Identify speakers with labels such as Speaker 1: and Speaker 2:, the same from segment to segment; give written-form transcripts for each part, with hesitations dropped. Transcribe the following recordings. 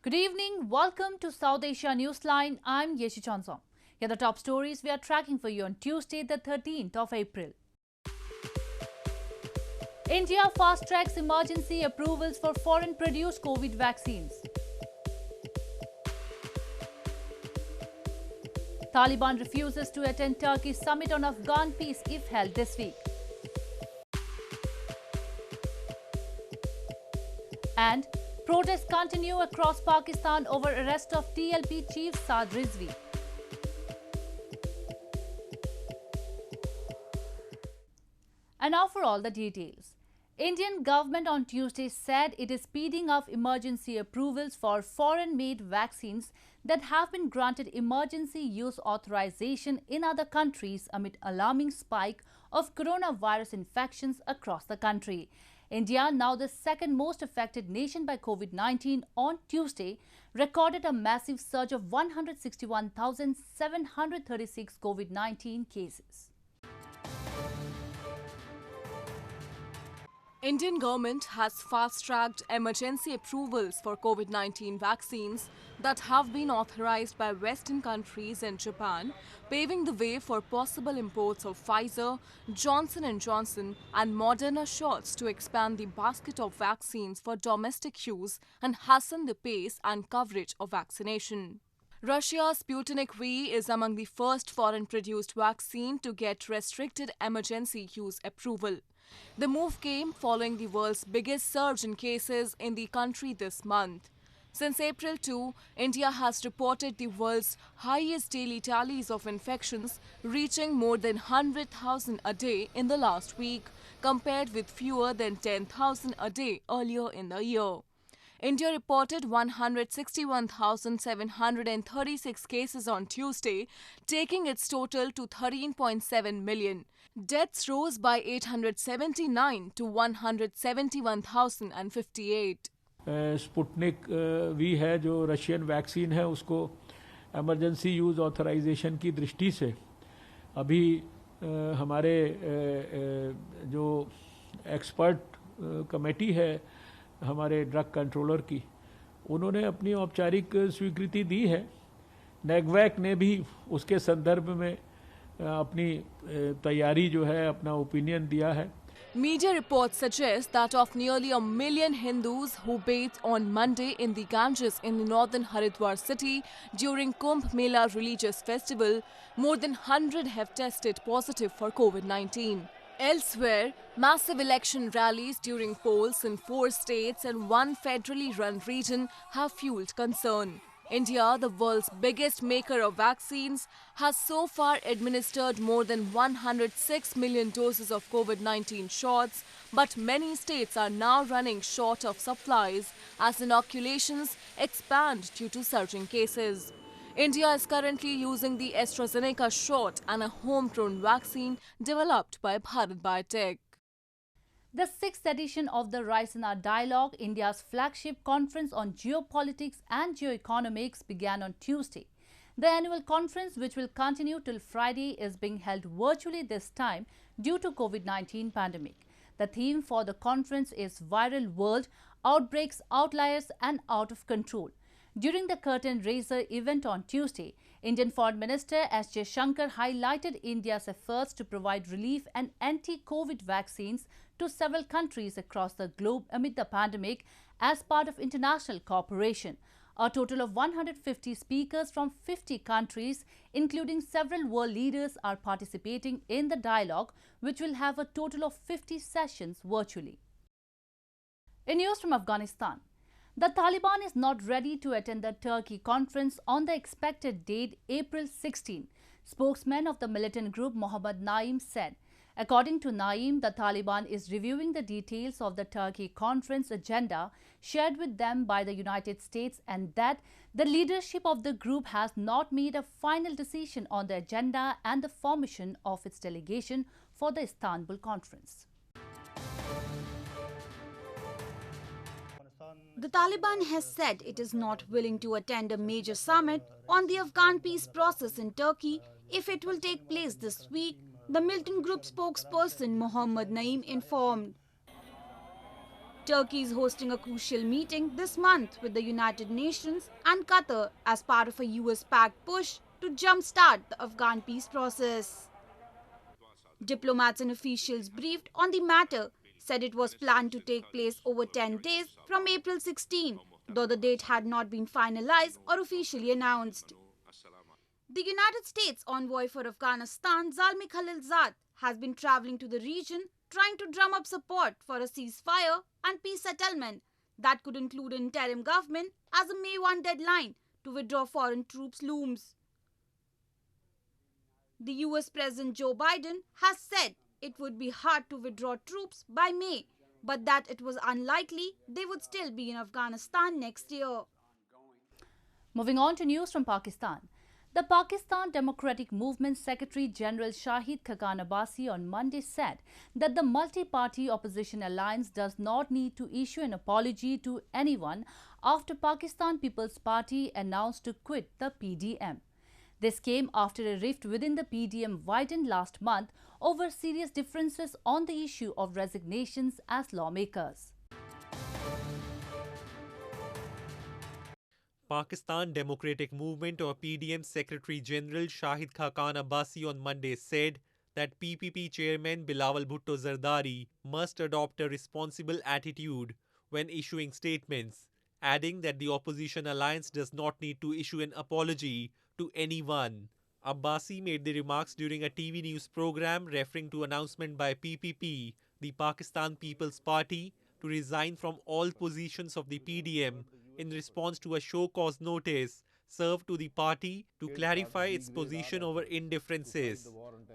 Speaker 1: Good evening. Welcome to South Asia Newsline. I'm Yeshi Chansong. Here are the top stories we are tracking for you on Tuesday, the 13th of April. India fast-tracks emergency approvals for foreign-produced COVID vaccines. Taliban refuses to attend Turkey's summit on Afghan peace if held this week. And protests continue across Pakistan over arrest of TLP chief Saad Rizvi. And now for all the details. Indian government on Tuesday said it is speeding up emergency approvals for foreign-made vaccines that have been granted emergency use authorization in other countries amid alarming spike of coronavirus infections across the country. India, now the second most affected nation by COVID-19, on Tuesday recorded a massive surge of 161,736 COVID-19 cases.
Speaker 2: Indian government has fast-tracked emergency approvals for COVID-19 vaccines that have been authorized by Western countries and Japan, paving the way for possible imports of Pfizer, Johnson & Johnson and Moderna shots to expand the basket of vaccines for domestic use and hasten the pace and coverage of vaccination. Russia's Sputnik V is among the first foreign-produced vaccine to get restricted emergency use approval. The move came following the world's biggest surge in cases in the country this month. Since April 2, India has reported the world's highest daily tallies of infections, reaching more than 100,000 a day in the last week, compared with fewer than 10,000 a day earlier in the year. India reported 161,736 cases on Tuesday, taking its total to 13.7 million. Deaths rose by 879 to 171,058.
Speaker 3: Sputnik V है जो Russian vaccine है, उसको emergency use authorisation की दृष्टि से अभी हमारे जो एक्सपर्ट कमेटी है हमारे ड्रग कंट्रोलर की, उन्होंने अपनी औपचारिक स्वीकृति दी है. नेगवैक ने भी उसके संदर्भ में अपनी तैयारी जो है, अपना ओपिनियन दिया है.
Speaker 2: Media reports suggest that of nearly 1 million Hindus who bathed on Monday in the Ganges in the northern Haridwar city during Kumbh Mela religious festival, more than 100 have tested positive for COVID-19. Elsewhere, massive election rallies during polls in 4 states and 1 federally run region have fueled concern. India, the world's biggest maker of vaccines, has so far administered more than 106 million doses of COVID-19 shots, but many states are now running short of supplies as inoculations expand due to surging cases. India is currently using the AstraZeneca shot and a homegrown vaccine developed by Bharat Biotech.
Speaker 1: The 6th edition of the Raisina Dialogue, India's flagship conference on geopolitics and geoeconomics, began on Tuesday. The annual conference, which will continue till Friday, is being held virtually this time due to COVID-19 pandemic. The theme for the conference is Viral World, Outbreaks, Outliers and Out of Control. During the curtain raiser event on Tuesday, Indian Foreign Minister S. Jaishankar highlighted India's efforts to provide relief and anti-COVID vaccines to several countries across the globe amid the pandemic as part of international cooperation. A total of 150 speakers from 50 countries, including several world leaders, are participating in the dialogue, which will have a total of 50 sessions virtually. In news from Afghanistan, the Taliban is not ready to attend the Turkey conference on the expected date, April 16. Spokesman of the militant group Mohammad Naeem said. According to Naeem, the Taliban is reviewing the details of the Turkey conference agenda shared with them by the United States and that the leadership of the group has not made a final decision on the agenda and the formation of its delegation for the Istanbul conference.
Speaker 4: The Taliban has said it is not willing to attend a major summit on the Afghan peace process in Turkey if it will take place this week, the militant group spokesperson Mohammad Naeem informed. Turkey is hosting a crucial meeting this month with the United Nations and Qatar as part of a US-backed push to jumpstart the Afghan peace process. Diplomats and officials briefed on the matter said it was planned to take place over 10 days from April 16, though the date had not been finalized or officially announced. The United States envoy for Afghanistan, Zalmay Khalilzad, has been traveling to the region trying to drum up support for a ceasefire and peace settlement that could include an interim government as a May 1 deadline to withdraw foreign troops looms. The US President Joe Biden has said it would be hard to withdraw troops by May, but that it was unlikely they would still be in Afghanistan next year.
Speaker 1: Moving on to news from Pakistan. The Pakistan Democratic Movement Secretary General Shahid Khaqan Abbasi on Monday said that the multi-party opposition alliance does not need to issue an apology to anyone after Pakistan People's Party announced to quit the PDM. This came after a rift within the PDM widened last month over serious differences on the issue of resignations as lawmakers.
Speaker 5: Pakistan Democratic Movement or PDM Secretary General Shahid Khaqan Abbasi on Monday said that PPP Chairman Bilawal Bhutto Zardari must adopt a responsible attitude when issuing statements, adding that the opposition alliance does not need to issue an apology to anyone. Abbasi made the remarks during a TV news program referring to announcement by PPP, the Pakistan People's Party, to resign from all positions of the PDM in response to a show cause notice served to the party to clarify its position over indifferences.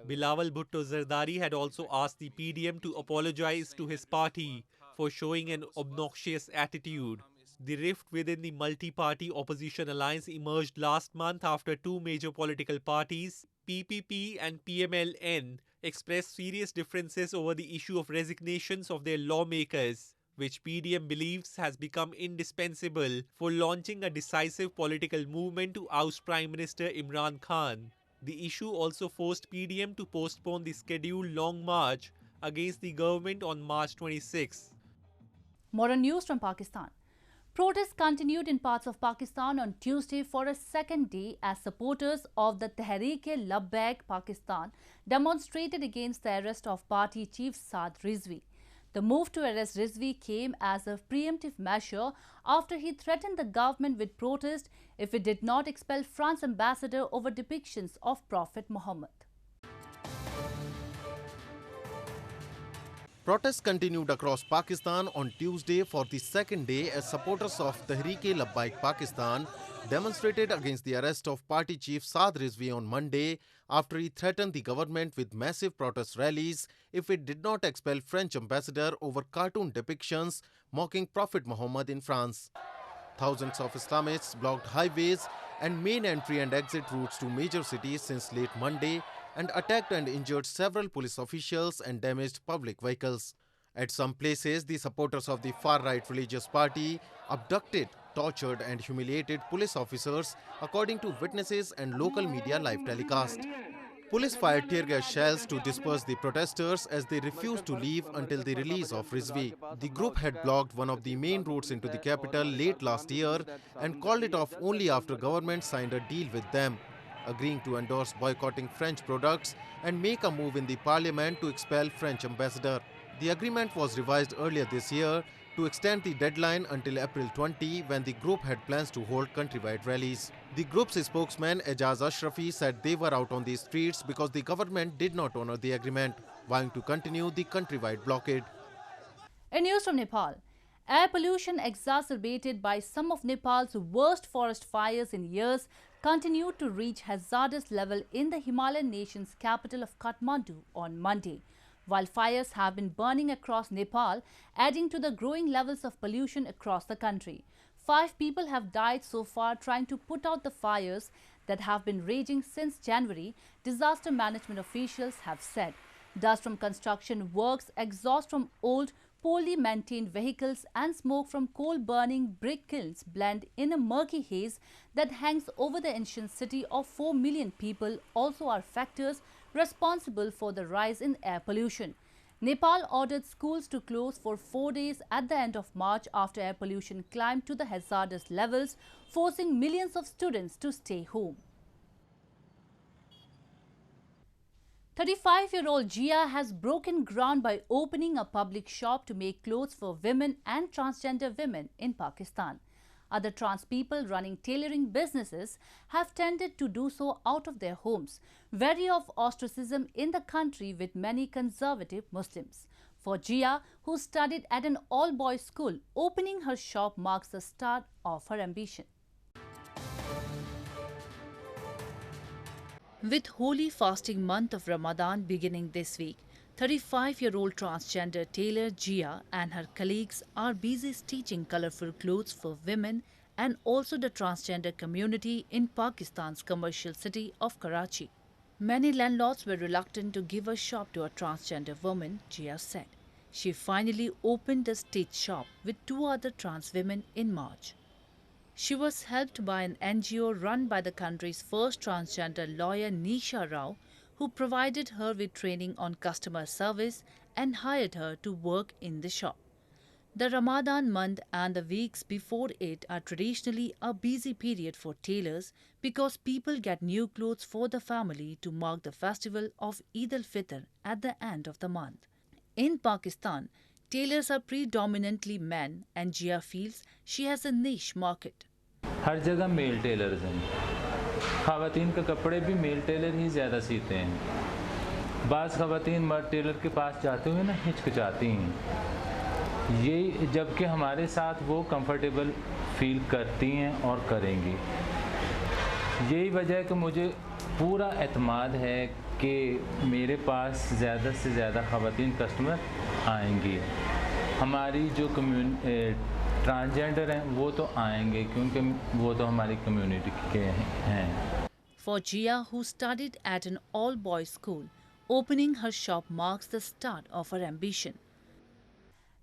Speaker 5: Bilawal Bhutto Zardari had also asked the PDM to apologize to his party for showing an obnoxious attitude. The rift within the multi-party opposition alliance emerged last month after two major political parties, PPP and PMLN, expressed serious differences over the issue of resignations of their lawmakers, which PDM believes has become indispensable for launching a decisive political movement to oust Prime Minister Imran Khan. The issue also forced PDM to postpone the scheduled long march against the government on March 26.
Speaker 1: More on news from Pakistan. Protests continued in parts of Pakistan on Tuesday for a second day as supporters of the Tehreek-e-Labbaik Pakistan demonstrated against the arrest of party chief Saad Rizvi. The move to arrest Rizvi came as a preemptive measure after he threatened the government with protest if it did not expel France ambassador over depictions of Prophet Muhammad.
Speaker 6: Protests continued across Pakistan on Tuesday for the second day as supporters of Tehreek-e-Labbaik Pakistan demonstrated against the arrest of party chief Saad Rizvi on Monday after he threatened the government with massive protest rallies if it did not expel French ambassador over cartoon depictions mocking Prophet Muhammad in France. Thousands of Islamists blocked highways and main entry and exit routes to major cities since late Monday and attacked and injured several police officials and damaged public vehicles. At some places, the supporters of the far-right religious party abducted, tortured and humiliated police officers, according to witnesses and local media live telecast. Police fired tear gas shells to disperse the protesters as they refused to leave until the release of Rizvi. The group had blocked one of the main routes into the capital late last year and called it off only after government signed a deal with them, agreeing to endorse boycotting French products and make a move in the parliament to expel French ambassador. The agreement was revised earlier this year to extend the deadline until April 20 when the group had plans to hold countrywide rallies. The group's spokesman Ejaz Ashrafi said they were out on the streets because the government did not honor the agreement, vowing to continue the countrywide blockade.
Speaker 1: In news from Nepal, air pollution exacerbated by some of Nepal's worst forest fires in years continued to reach hazardous level in the Himalayan nation's capital of Kathmandu on Monday. While fires have been burning across Nepal, adding to the growing levels of pollution across the country. 5 people have died so far trying to put out the fires that have been raging since January, disaster management officials have said. Dust from construction works, exhaust from old, poorly maintained vehicles and smoke from coal-burning brick kilns blend in a murky haze that hangs over the ancient city of 4 million people also are factors responsible for the rise in air pollution. Nepal ordered schools to close for 4 days at the end of March after air pollution climbed to the hazardous levels, forcing millions of students to stay home. 35-year-old Jia has broken ground by opening a public shop to make clothes for women and transgender women in Pakistan. Other trans people running tailoring businesses have tended to do so out of their homes, wary of ostracism in the country with many conservative Muslims. For Jia, who studied at an all-boys school, opening her shop marks the start of her ambition. With holy fasting month of Ramadan beginning this week, 35-year-old transgender tailor Jia and her colleagues are busy stitching colorful clothes for women and also the transgender community in Pakistan's commercial city of Karachi. Many landlords were reluctant to give a shop to a transgender woman, Jia said. She finally opened a stitch shop with 2 other trans women in March. She was helped by an NGO run by the country's first transgender lawyer Nisha Rao, who provided her with training on customer service and hired her to work in the shop. The Ramadan month and the weeks before it are traditionally a busy period for tailors because people get new clothes for the family to mark the festival of Eid al-Fitr at the end of the month. In Pakistan, tailors are predominantly men and Jia feels she has a niche market.
Speaker 7: हर जगह mail tailors हैं। ख़वातीन के कपड़े भी mail Taylor ही ज़्यादा सीते हैं। बाज़ ख़वातीन मर्द टेलर के पास जाते हुए ना हिचकिचाती हैं। ये जबकि हमारे साथ वो कंफर्टेबल फील करती हैं और करेंगी। यही वजह है कि मुझे पूरा एतमाद है कि मेरे पास ज़्यादा से ज़्यादा ख़वातीन कस्टमर आएंगी। हमारी जो ट्रांसजेंडर हैं वो तो आएंगे क्योंकि वो तो हमारी कम्युनिटी के हैं।
Speaker 1: For Jia, who studied at an all-boys school, opening her shop marks the start of her ambition.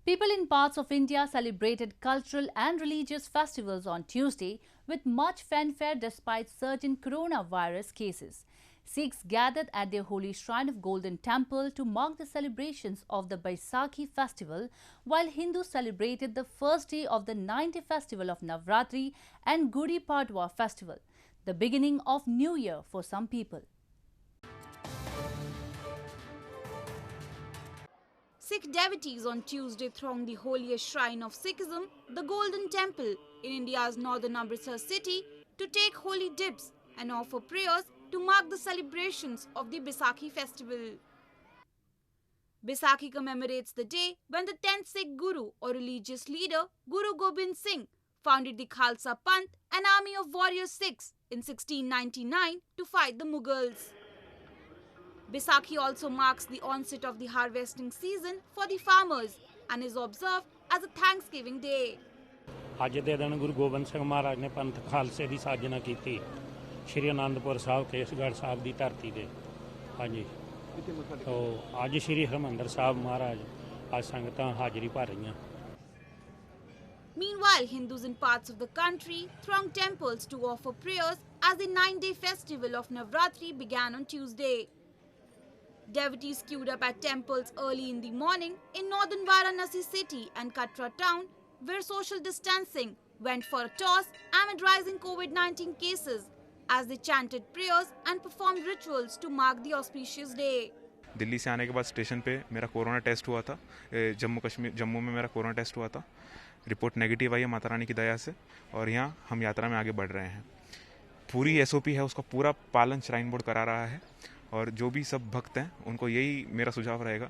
Speaker 1: People in parts of India celebrated cultural and religious festivals on Tuesday with much fanfare despite surge in coronavirus cases. Sikhs gathered at their holy shrine of Golden Temple to mark the celebrations of the Baisakhi festival, while Hindus celebrated the first day of the 9th festival of Navratri and Gudi Padwa festival, the beginning of New Year for some people.
Speaker 4: Sikh devotees on Tuesday thronged the holiest shrine of Sikhism, the Golden Temple, in India's northern Amritsar city to take holy dips and offer prayers to mark the celebrations of the Baisakhi festival. Baisakhi commemorates the day when the 10th Sikh Guru or religious leader Guru Gobind Singh founded the Khalsa Panth, an army of warrior Sikhs, in 1699 to fight the Mughals. Baisakhi also marks the onset of the harvesting season for the farmers and is observed as a Thanksgiving Day.
Speaker 8: ਅੱਜ ਦੇ ਦਿਨ ਗੁਰੂ ਗੋਬਿੰਦ ਸਿੰਘ ਮਹਾਰਾਜ ਨੇ ਪੰਥ ਖਾਲਸੇ ਦੀ ਸਾਜਨਾ ਕੀਤੀ ਸ਼੍ਰੀ ਅਨੰਦਪੁਰ ਸਾਹਿਬ ਕੇਸਗੜ੍ਹ ਸਾਹਿਬ ਦੀ ਧਰਤੀ ਤੇ ਹਾਂਜੀ ਤੋ ਅੱਜ ਸ਼੍ਰੀ ਹਰਮੰਦਰ ਸਾਹਿਬ ਮਹਾਰਾਜ ਅੱਜ ਸੰਗਤਾਂ ਹਾਜ਼ਰੀ ਭਰ ਰਹੀਆਂ
Speaker 4: Meanwhile, Hindus in parts of the country thronged temples to offer prayers as the 9-day festival of Navratri began on Tuesday. Devotees queued up at temples early in the morning in northern Varanasi city and Katra town, where social distancing went for a toss amid rising COVID-19 cases as they chanted prayers and performed rituals to mark the auspicious day.
Speaker 9: Delhi से आने के बाद station पे मेरा corona test हुआ था। जम्मू में मेरा कोरोना टेस्ट हुआ था। रिपोर्ट नेगेटिव आई है माता रानी की दया से और यहाँ हम यात्रा में आगे बढ़ रहे हैं। पूरी एसओपी है उसका पूरा पालन श्राइन बोर्ड करा रहा है और जो भी सब भक्त हैं उनको यही मेरा सुझाव रहेगा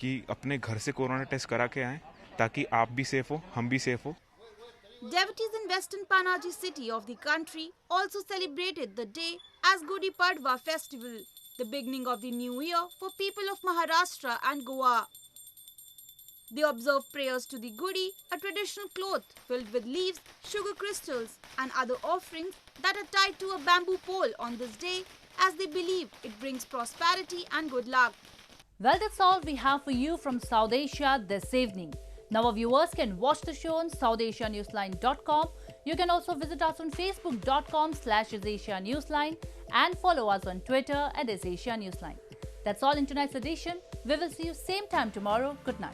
Speaker 9: कि अपने घर से कोरोना टेस्ट करा के आएँ ताकि आप भी सेफ हो हम भी सेफ हो।
Speaker 4: Devotees in western Panaji city of the country also celebrated the day as Gudi Padwa festival, the beginning of the new year for people of Maharashtra and Goa. They observed prayers to the Gudi, a traditional cloth filled with leaves, sugar crystals and other offerings that are tied to a bamboo pole on this day as they believe it brings prosperity and good luck.
Speaker 1: Well, that's all we have for you from South Asia this evening. Now our viewers can watch the show on SouthAsiaNewsline.com. You can also visit us on Facebook.com/AsAsiaNewsline and follow us on Twitter @AsAsiaNewsline. That's all in tonight's edition. We will see you same time tomorrow. Good night.